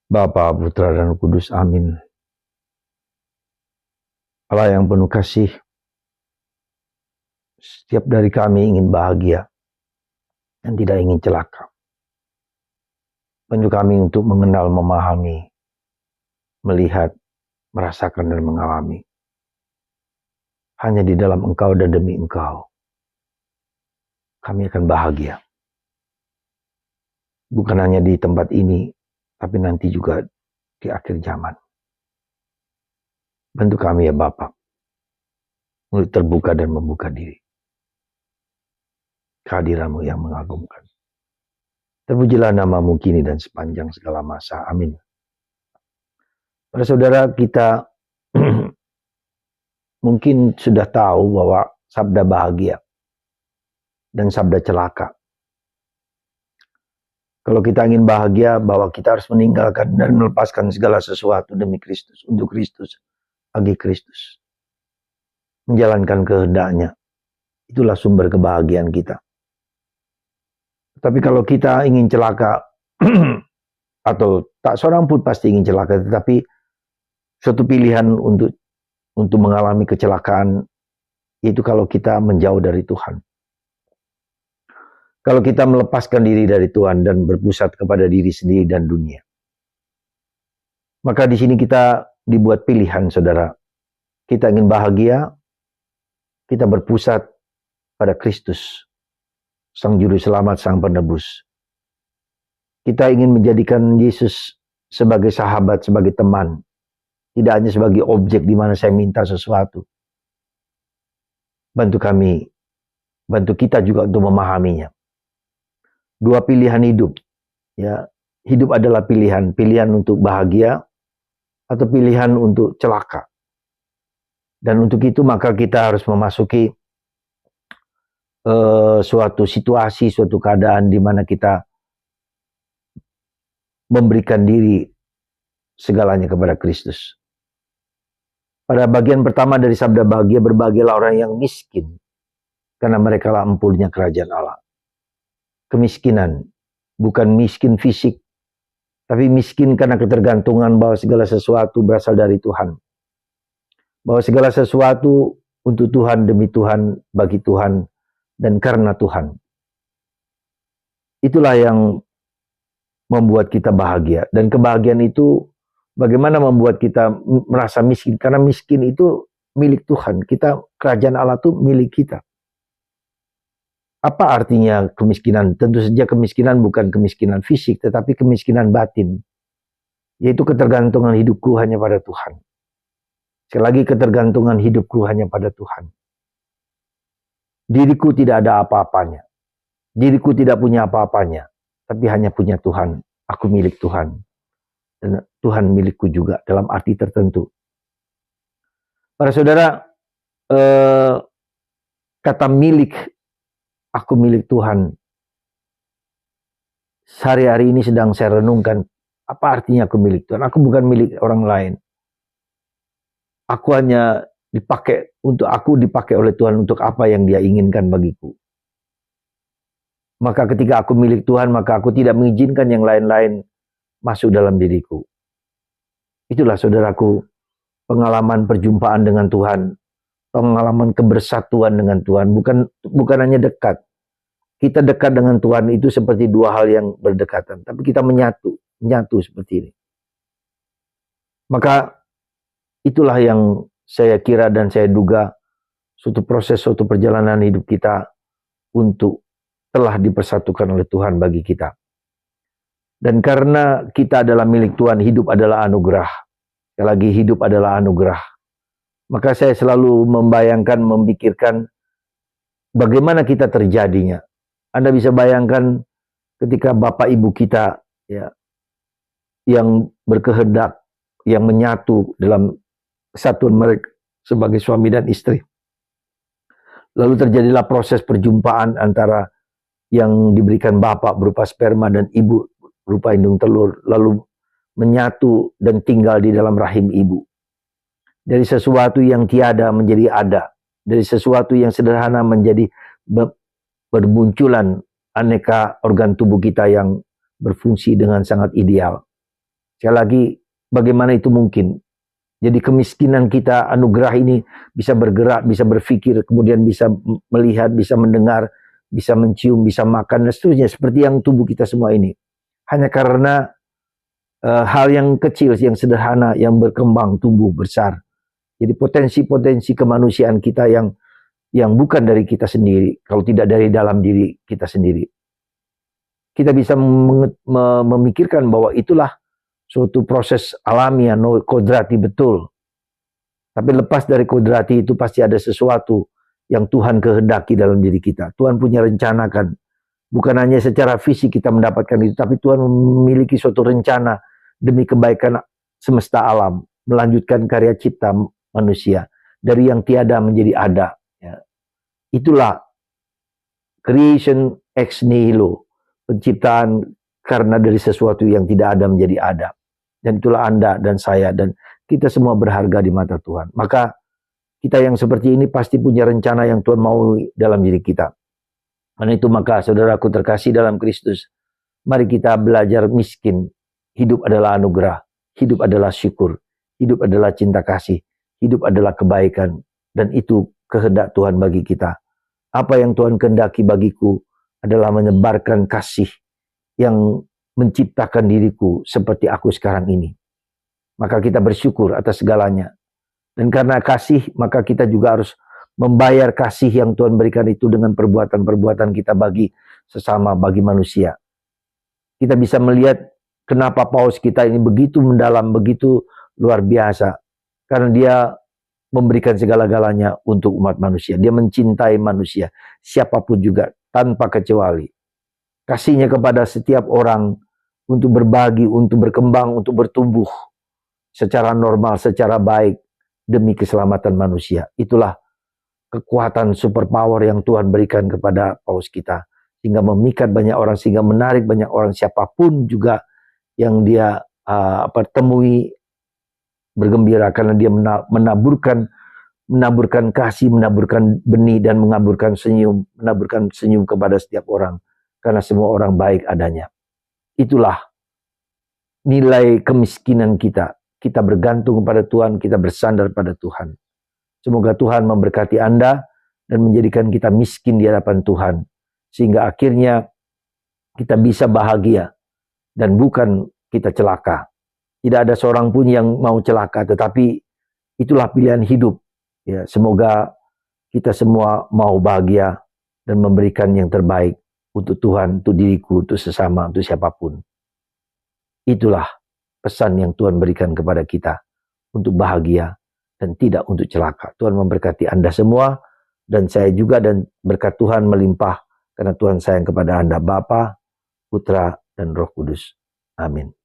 Bapa, Putra, dan Roh Kudus. Amin. Allah yang penuh kasih, setiap dari kami ingin bahagia dan tidak ingin celaka. Bantu kami untuk mengenal, memahami, melihat, merasakan, dan mengalami. Hanya di dalam Engkau dan demi Engkau, kami akan bahagia. Bukan hanya di tempat ini, tapi nanti juga di akhir zaman. Bantu kami ya Bapa, untuk terbuka dan membuka diri. Kehadiran-Mu yang mengagumkan. Terpujilah nama-Mu kini dan sepanjang segala masa. Amin. Para saudara, kita mungkin sudah tahu bahwa sabda bahagia dan sabda celaka. Kalau kita ingin bahagia, bahwa kita harus meninggalkan dan melepaskan segala sesuatu demi Kristus, untuk Kristus, bagi Kristus. Menjalankan kehendak-Nya. Itulah sumber kebahagiaan kita. Tapi kalau kita ingin celaka, atau tak seorang pun pasti ingin celaka, tetapi suatu pilihan untuk mengalami kecelakaan, yaitu kalau kita menjauh dari Tuhan. Kalau kita melepaskan diri dari Tuhan dan berpusat kepada diri sendiri dan dunia. Maka di sini kita dibuat pilihan, saudara. Kita ingin bahagia, kita berpusat pada Kristus, Sang Juru Selamat, Sang Penebus. Kita ingin menjadikan Yesus sebagai sahabat, sebagai teman. Tidak hanya sebagai objek di mana saya minta sesuatu. Bantu kami, bantu kita juga untuk memahaminya. Dua pilihan hidup, ya, hidup adalah pilihan untuk bahagia atau pilihan untuk celaka. Dan untuk itu maka kita harus memasuki suatu situasi, suatu keadaan di mana kita memberikan diri segalanya kepada Kristus. Pada bagian pertama dari sabda bahagia, berbahagialah orang yang miskin, karena mereka lah empurnya kerajaan Allah. Kemiskinan, bukan miskin fisik, tapi miskin karena ketergantungan bahwa segala sesuatu berasal dari Tuhan. Bahwa segala sesuatu untuk Tuhan, demi Tuhan, bagi Tuhan, dan karena Tuhan. Itulah yang membuat kita bahagia. Dan kebahagiaan itu bagaimana membuat kita merasa miskin. Karena miskin itu milik Tuhan. Kerajaan Allah itu milik kita. Apa artinya kemiskinan? Tentu saja kemiskinan bukan kemiskinan fisik, tetapi kemiskinan batin. Yaitu ketergantungan hidupku hanya pada Tuhan. Sekali lagi, ketergantungan hidupku hanya pada Tuhan. Diriku tidak ada apa-apanya. Diriku tidak punya apa-apanya. Tapi hanya punya Tuhan. Aku milik Tuhan. Dan Tuhan milikku juga dalam arti tertentu. Para saudara, kata milik, aku milik Tuhan. Sehari-hari ini sedang saya renungkan, apa artinya aku milik Tuhan? Aku bukan milik orang lain. Aku hanya dipakai oleh Tuhan untuk apa yang Dia inginkan bagiku. Maka ketika aku milik Tuhan, maka aku tidak mengizinkan yang lain-lain masuk dalam diriku. Itulah saudaraku, pengalaman perjumpaan dengan Tuhan, pengalaman kebersatuan dengan Tuhan, bukan hanya dekat. Kita dekat dengan Tuhan itu seperti dua hal yang berdekatan, tapi kita menyatu seperti ini. Maka itulah yang saya kira dan saya duga suatu proses, suatu perjalanan hidup kita untuk telah dipersatukan oleh Tuhan bagi kita. Dan karena kita adalah milik Tuhan, hidup adalah anugerah. Sekali lagi, hidup adalah anugerah. Maka saya selalu membayangkan, memikirkan bagaimana kita terjadinya. Anda bisa bayangkan ketika bapak ibu kita, ya, yang berkehendak, yang menyatu dalam kesatuan mereka sebagai suami dan istri. Lalu terjadilah proses perjumpaan antara yang diberikan bapak berupa sperma dan ibu berupa indung telur, lalu menyatu dan tinggal di dalam rahim ibu. Dari sesuatu yang tiada menjadi ada, dari sesuatu yang sederhana menjadi bermunculan aneka organ tubuh kita yang berfungsi dengan sangat ideal. Sekali lagi, bagaimana itu mungkin? Jadi kemiskinan kita, anugerah ini bisa bergerak, bisa berpikir, kemudian bisa melihat, bisa mendengar, bisa mencium, bisa makan, dan seterusnya. Seperti yang tubuh kita semua ini. Hanya karena hal yang kecil, yang sederhana, yang berkembang, tumbuh, besar. Jadi potensi-potensi kemanusiaan kita yang bukan dari kita sendiri, kalau tidak dari dalam diri kita sendiri. Kita bisa memikirkan bahwa itulah suatu proses alami, kodrati betul. Tapi lepas dari kodrati itu pasti ada sesuatu yang Tuhan kehendaki dalam diri kita. Tuhan punya rencana kan. Bukan hanya secara fisik kita mendapatkan itu, tapi Tuhan memiliki suatu rencana demi kebaikan semesta alam, melanjutkan karya cipta manusia dari yang tiada menjadi ada. Ya. Itulah creation ex nihilo, penciptaan karena dari sesuatu yang tidak ada menjadi ada. Dan itulah Anda dan saya dan kita semua berharga di mata Tuhan. Maka kita yang seperti ini pasti punya rencana yang Tuhan mau dalam diri kita. Karena itu maka saudaraku terkasih dalam Kristus, mari kita belajar miskin. Hidup adalah anugerah, hidup adalah syukur, hidup adalah cinta kasih, hidup adalah kebaikan. Dan itu kehendak Tuhan bagi kita. Apa yang Tuhan kehendaki bagiku adalah menyebarkan kasih yang menciptakan diriku seperti aku sekarang ini. Maka kita bersyukur atas segalanya. Dan karena kasih, maka kita juga harus membayar kasih yang Tuhan berikan itu dengan perbuatan-perbuatan kita bagi sesama, bagi manusia. Kita bisa melihat kenapa paus kita ini begitu mendalam, begitu luar biasa. Karena dia memberikan segala-galanya untuk umat manusia. Dia mencintai manusia, siapapun juga, tanpa kecuali. Kasihnya kepada setiap orang untuk berbagi, untuk berkembang, untuk bertumbuh secara normal, secara baik, demi keselamatan manusia. Itulah kekuatan superpower yang Tuhan berikan kepada paus kita. Sehingga memikat banyak orang, sehingga menarik banyak orang, siapapun juga yang dia temui bergembira karena dia menaburkan kasih, menaburkan benih dan menaburkan senyum kepada setiap orang karena semua orang baik adanya. Itulah nilai kemiskinan kita. Kita bergantung kepada Tuhan, kita bersandar pada Tuhan. Semoga Tuhan memberkati Anda dan menjadikan kita miskin di hadapan Tuhan. Sehingga akhirnya kita bisa bahagia dan bukan kita celaka. Tidak ada seorang pun yang mau celaka, tetapi itulah pilihan hidup. Ya, semoga kita semua mau bahagia dan memberikan yang terbaik untuk Tuhan, untuk diriku, untuk sesama, untuk siapapun. Itulah pesan yang Tuhan berikan kepada kita untuk bahagia dan tidak untuk celaka. Tuhan memberkati Anda semua dan saya juga, dan berkat Tuhan melimpah karena Tuhan sayang kepada Anda, Bapa, Putra, dan Roh Kudus. Amin.